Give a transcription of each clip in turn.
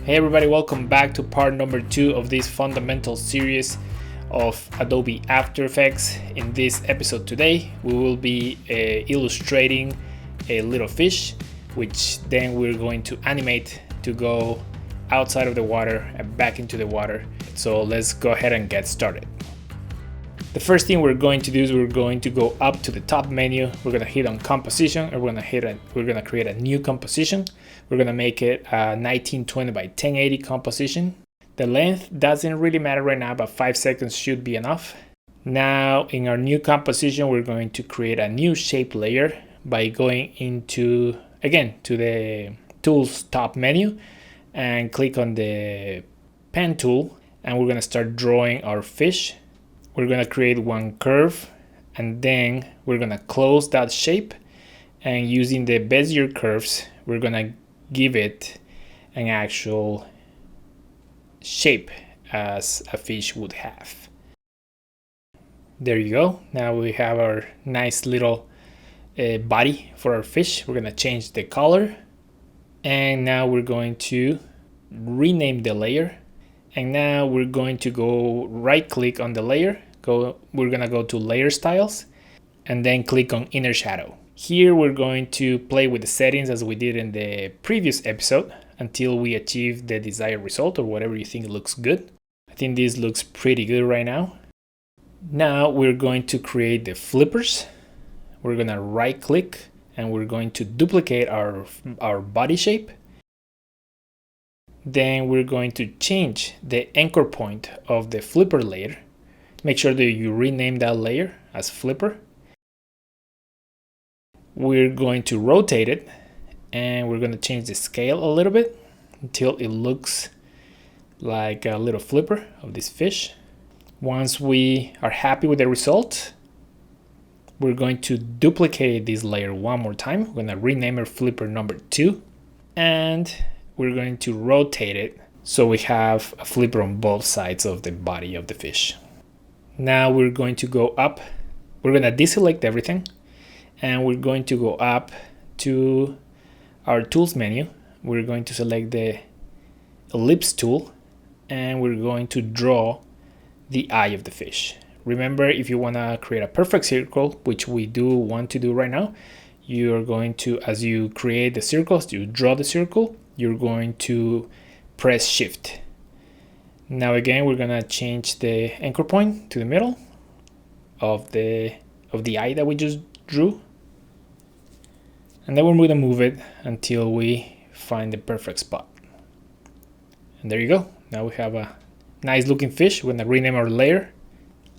Hey everybody, welcome back to part number 2 of this fundamental series of Adobe After Effects. In this episode today, we will be illustrating a little fish, which then we're going to animate to go outside of the water and back into the water. So let's go ahead and get started. The first thing we're going to do is we're going to go up to the top menu. We're going to hit on composition, and we're going to create a new composition. We're going to make it a 1920 by 1080 composition. The length doesn't really matter right now, but 5 seconds should be enough. Now in our new composition, we're going to create a new shape layer by going into, again, to the tools top menu and click on the pen tool, and we're going to start drawing our fish. We're going to create one curve, and then we're going to close that shape, and using the Bezier curves, we're going to give it an actual shape as a fish would have. There you go. Now we have our nice little body for our fish. We're going to change the color, and now we're going to rename the layer. And now we're going to go right click on the layer. We're going to go to layer styles and then click on inner shadow. Here we're going to play with the settings as we did in the previous episode until we achieve the desired result or whatever you think looks good. I think this looks pretty good right now. Now we're going to create the flippers. We're going to right click and we're going to duplicate our body shape. Then we're going to change the anchor point of the flipper layer. Make sure that you rename that layer as flipper. We're going to rotate it, and we're going to change the scale a little bit until it looks like a little flipper of this fish. Once we are happy with the result, we're going to duplicate this layer one more time. We're going to rename it flipper number 2, and we're going to rotate it so we have a flipper on both sides of the body of the fish. Now we're going to go up. We're going to deselect everything, and we're going to go up to our tools menu. We're going to select the ellipse tool, and we're going to draw the eye of the fish. Remember, if you want to create a perfect circle, which we do want to do right now, you're going to, as you create the circles, you draw the circle, you're going to press shift. Now again, we're gonna change the anchor point to the middle of the eye that we just drew, and then we're going to move it until we find the perfect spot. And there you go. Now we have a nice looking fish. We're gonna rename our layer,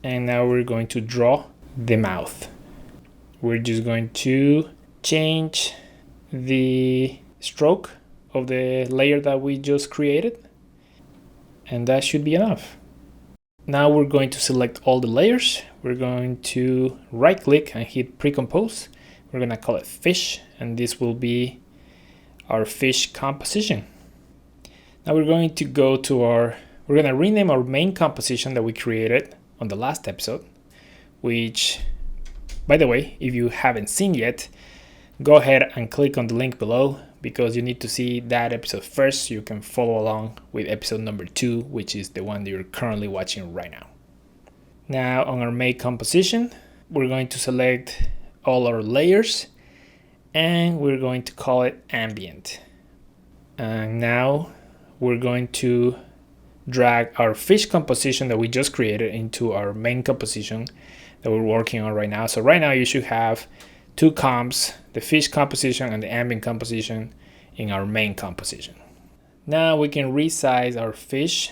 and now we're going to draw the mouth. We're just going to change the stroke of the layer that we just created, and that should be enough. Now we're going to select all the layers. We're going to right click and hit pre-compose. We're going to call it fish, and this will be our fish composition. Now we're going to go to we're going to rename our main composition that we created on the last episode, which, by the way, if you haven't seen yet, go ahead and click on the link below, because you need to see that episode first so you can follow along with episode number 2, which is the one that you're currently watching right now. Now on our main composition, we're going to select all our layers, and we're going to call it ambient. And now we're going to drag our fish composition that we just created into our main composition that we're working on right now. So right now you should have 2 comps, the fish composition and the ambient composition, in our main composition. Now we can resize our fish,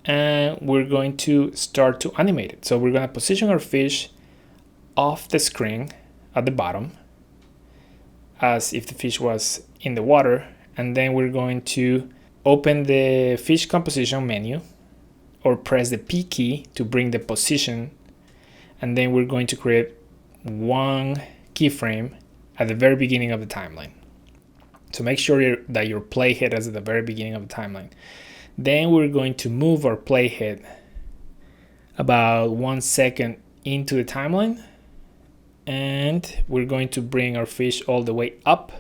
and we're going to start to animate it. So we're going to position our fish off the screen at the bottom as if the fish was in the water, and then we're going to open the fish composition menu or press the P key to bring the position, and then we're going to create one keyframe at the very beginning of the timeline. So make sure that your playhead is at the very beginning of the timeline. Then we're going to move our playhead about 1 second into the timeline, and we're going to bring our fish all the way up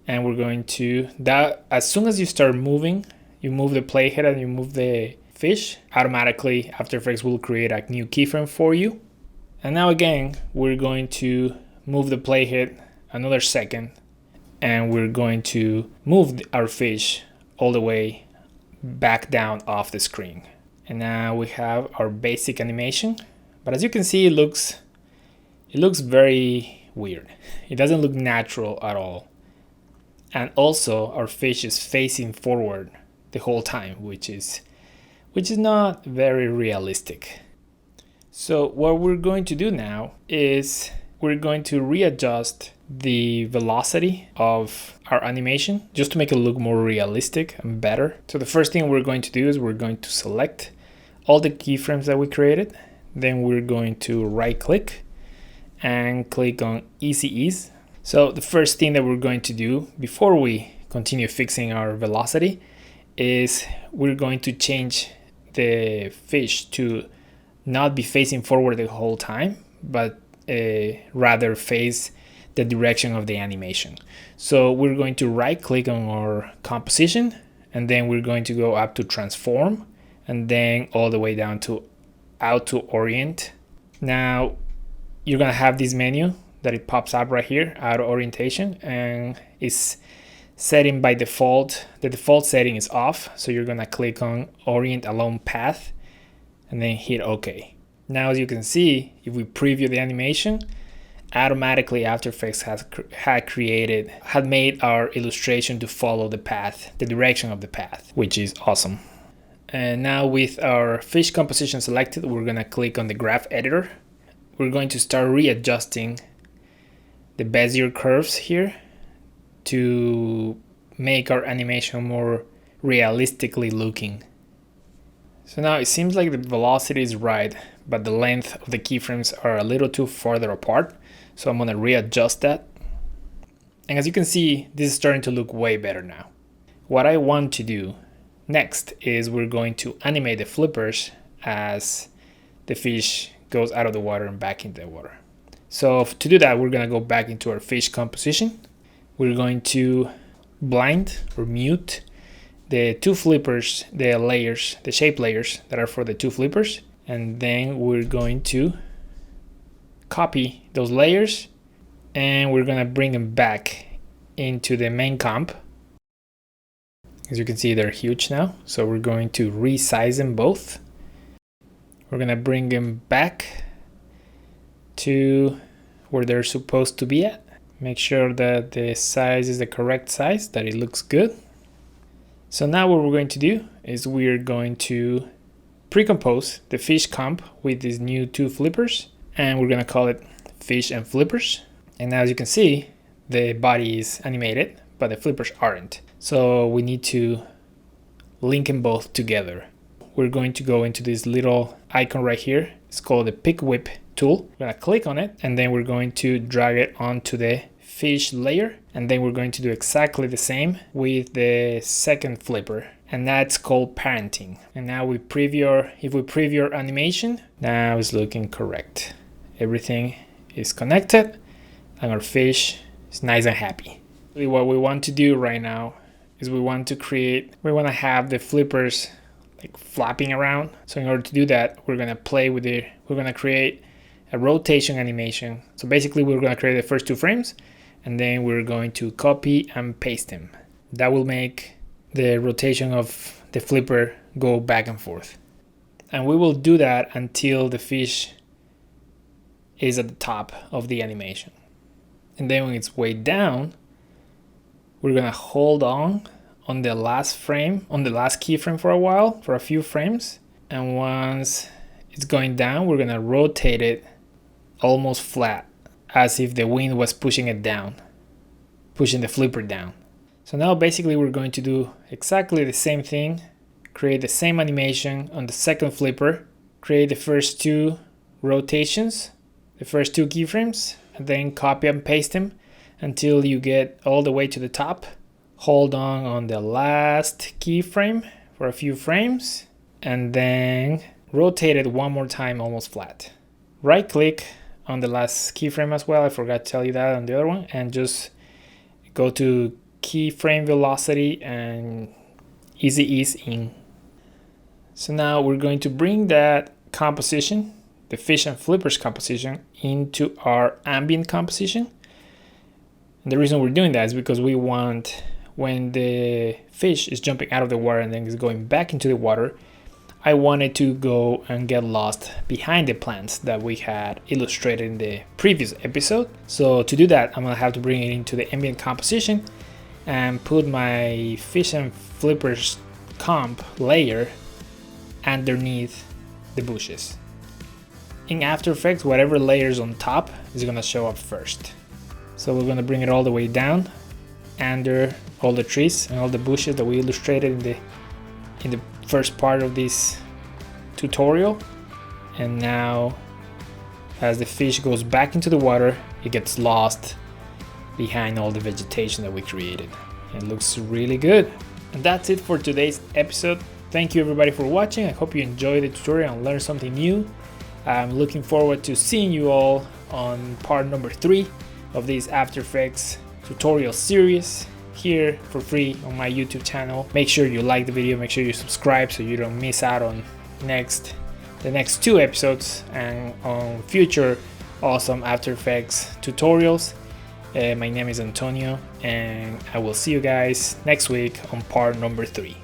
And we're going to, that as soon as you start moving, you move the playhead and you move the fish, automatically After Effects will create a new keyframe for you. And now again, we're going to move the playhead another second, and we're going to move our fish all the way back down off the screen. And now we have our basic animation, but as you can see, it looks very weird. It doesn't look natural at all. And also our fish is facing forward the whole time, which is not very realistic. So what we're going to do now is we're going to readjust the velocity of our animation just to make it look more realistic and better. So the first thing we're going to do is we're going to select all the keyframes that we created. Then we're going to right click and click on Easy Ease. So the first thing that we're going to do before we continue fixing our velocity is we're going to change the fish to not be facing forward the whole time, but rather face the direction of the animation. So we're going to right click on our composition, and then we're going to go up to transform, and then all the way down to auto orient. Now you're gonna have this menu that it pops up right here, auto orientation, and it's setting by default. The default setting is off, so you're gonna click on orient along path and then hit OK. Now as you can see, if we preview the animation, automatically After Effects had made our illustration to follow the path, the direction of the path, which is awesome. And now with our fish composition selected, we're gonna click on the graph editor. We're going to start readjusting the Bezier curves here to make our animation more realistically looking. So now it seems like the velocity is right, but the length of the keyframes are a little too farther apart. So I'm gonna readjust that. And as you can see, this is starting to look way better now. What I want to do next is we're going to animate the flippers as the fish goes out of the water and back into the water. So to do that, we're gonna go back into our fish composition. We're going to blind or mute the two flippers, the layers, the shape layers that are for the two flippers. And then we're going to copy those layers and we're gonna bring them back into the main comp. As you can see, they're huge now. So we're going to resize them both. We're gonna bring them back to where they're supposed to be at. Make sure that the size is the correct size, that it looks good. So now what we're going to do is we're going to pre-compose the fish comp with these new two flippers, and we're gonna call it fish and flippers. And now as you can see, the body is animated, but the flippers aren't. So we need to link them both together. We're going to go into this little icon right here. It's called the Pick Whip tool. We're gonna click on it, and then we're going to drag it onto the fish layer, and then we're going to do exactly the same with the second flipper, and that's called parenting. And now if we preview our animation, now it's looking correct. Everything is connected and our fish is nice and happy. What we want to do right now is we want to have the flippers like flapping around. So in order to do that, we're gonna create a rotation animation. So basically we're gonna create the first two frames, and then we're going to copy and paste them. That will make the rotation of the flipper go back and forth. And we will do that until the fish is at the top of the animation. And then when it's way down, we're gonna hold on the last frame, on the last keyframe for a while, for a few frames. And once it's going down, we're gonna rotate it almost flat, as if the wind was pushing it down, pushing the flipper down. So now basically we're going to do exactly the same thing, create the same animation on the second flipper, create the first two rotations, the first two keyframes, and then copy and paste them until you get all the way to the top. Hold on the last keyframe for a few frames, and then rotate it one more time almost flat. Right click on the last keyframe as well, I forgot to tell you that on the other one, and just go to keyframe velocity and easy ease in. So now we're going to bring that composition, the fish and flippers composition, into our ambient composition. And the reason we're doing that is because we want, when the fish is jumping out of the water and then is going back into the water, I wanted to go and get lost behind the plants that we had illustrated in the previous episode. So to do that, I'm gonna have to bring it into the ambient composition and put my fish and flippers comp layer underneath the bushes. In After Effects, whatever layers on top is gonna show up first. So we're gonna bring it all the way down under all the trees and all the bushes that we illustrated in the first part of this tutorial. And now as the fish goes back into the water, it gets lost behind all the vegetation that we created. It looks really good. And that's it for today's episode. Thank you everybody for watching. I hope you enjoyed the tutorial and learned something new. I'm looking forward to seeing you all on part number 3 of this After Effects tutorial series here for free on my YouTube channel. Make sure you like the video, make sure you subscribe so you don't miss out on the next 2 episodes and on future awesome After Effects tutorials. My name is Antonio and I will see you guys next week on part number 3.